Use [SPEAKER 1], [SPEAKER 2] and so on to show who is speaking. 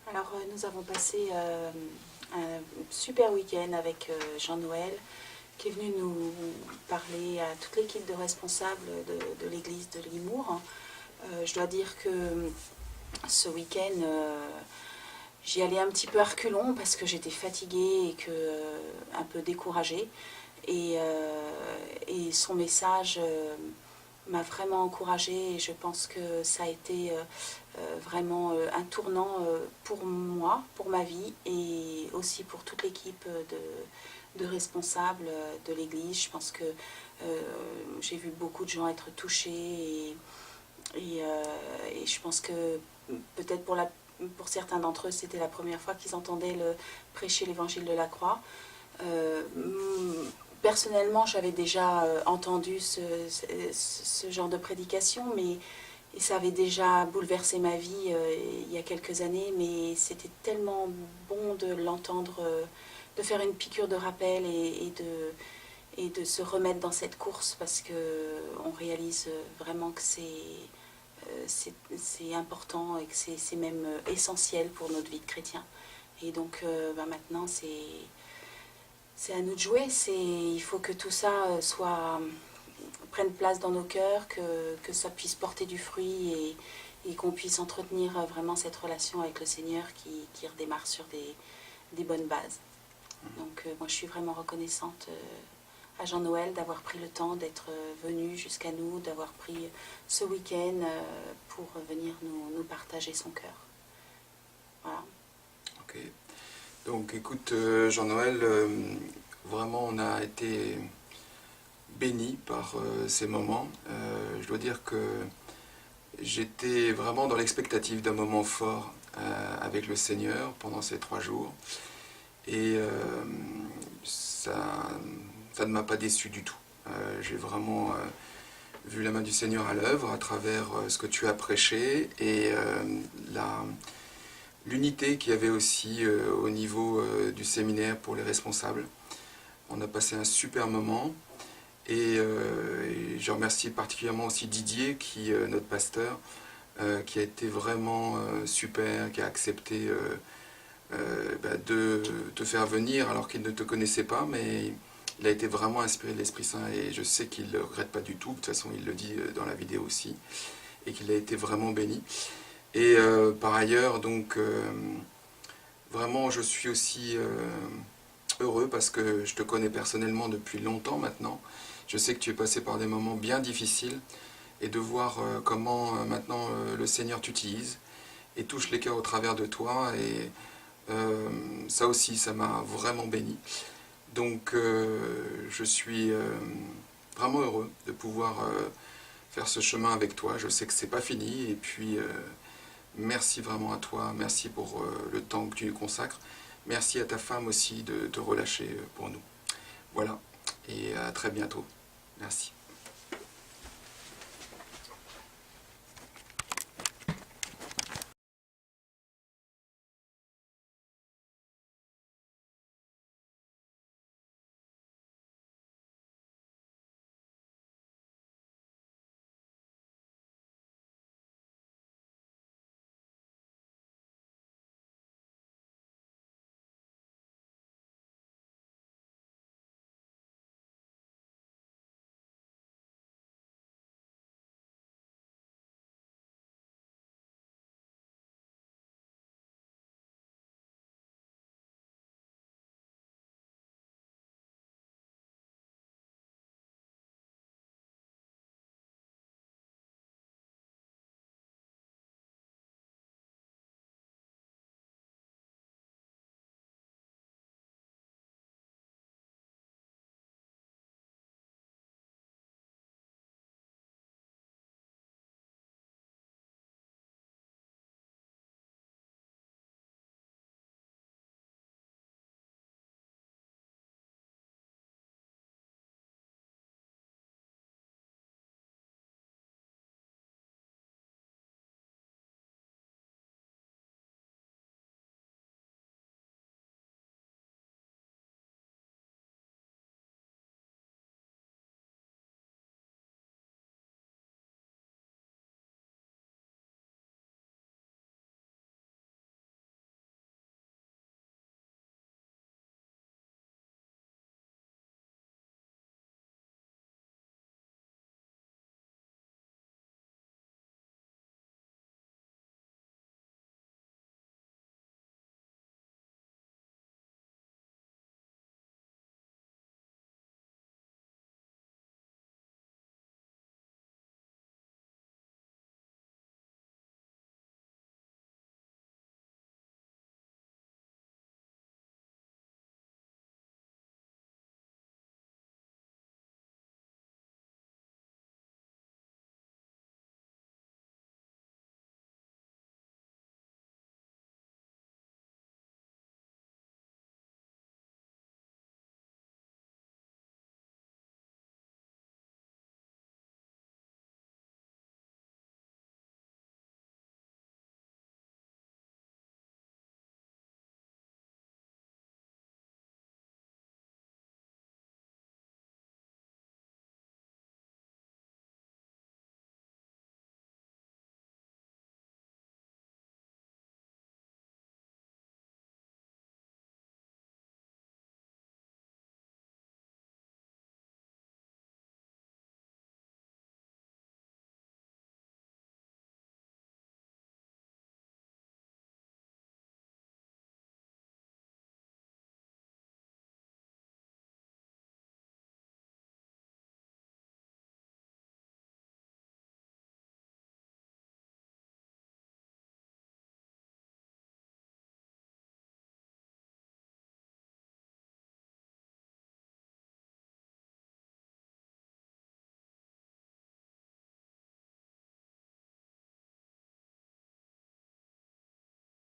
[SPEAKER 1] Alors, nous avons passé un super week-end avec Jean-Noël, qui est venu nous parler à toute l'équipe de responsables de l'église de Limours. Je dois dire que ce week-end, j'y allais un petit peu à reculons parce que j'étais fatiguée et un peu découragée. Et son message m'a vraiment encouragée et je pense que ça a été vraiment un tournant pour moi, pour ma vie et aussi pour toute l'équipe de responsables de l'église. Je pense que j'ai vu beaucoup de gens être touchés et je pense que peut-être pour certains d'entre eux, c'était la première fois qu'ils entendaient prêcher l'évangile de la croix. Personnellement, j'avais déjà entendu ce genre de prédication, mais ça avait déjà bouleversé ma vie il y a quelques années, mais c'était tellement bon de l'entendre, de faire une piqûre de rappel et de se remettre dans cette course parce qu'on réalise vraiment que c'est important et que c'est même essentiel pour notre vie de chrétien. Et donc maintenant, c'est à nous de jouer. Il faut que tout ça prenne place dans nos cœurs, que ça puisse porter du fruit et qu'on puisse entretenir vraiment cette relation avec le Seigneur qui redémarre sur des bonnes bases. Donc moi je suis vraiment reconnaissante à Jean-Noël d'avoir pris le temps d'être venu jusqu'à nous, d'avoir pris ce week-end pour venir nous partager son cœur. Voilà.
[SPEAKER 2] Ok. Donc écoute Jean-Noël, vraiment on a été bénis par ces moments. Je dois dire que j'étais vraiment dans l'expectative d'un moment fort avec le Seigneur pendant ces 3 jours. Et ça ne m'a pas déçu du tout. J'ai vraiment vu la main du Seigneur à l'œuvre à travers ce que tu as prêché et l'unité qu'il y avait aussi au niveau du séminaire pour les responsables. On a passé un super moment et je remercie particulièrement aussi Didier, notre pasteur, qui a été vraiment super, qui a accepté de te faire venir alors qu'il ne te connaissait pas, mais il a été vraiment inspiré de l'Esprit Saint et je sais qu'il ne le regrette pas du tout, de toute façon il le dit dans la vidéo aussi, et qu'il a été vraiment béni. Et par ailleurs, donc, vraiment je suis aussi heureux parce que je te connais personnellement depuis longtemps maintenant. Je sais que tu es passé par des moments bien difficiles et de voir comment maintenant le Seigneur t'utilise et touche les cœurs au travers de toi et ça aussi, ça m'a vraiment béni. Donc je suis vraiment heureux de pouvoir faire ce chemin avec toi. Je sais que c'est pas fini et puis merci vraiment à toi, merci pour le temps que tu nous consacres. Merci à ta femme aussi de te relâcher pour nous. Voilà, et à très bientôt. Merci.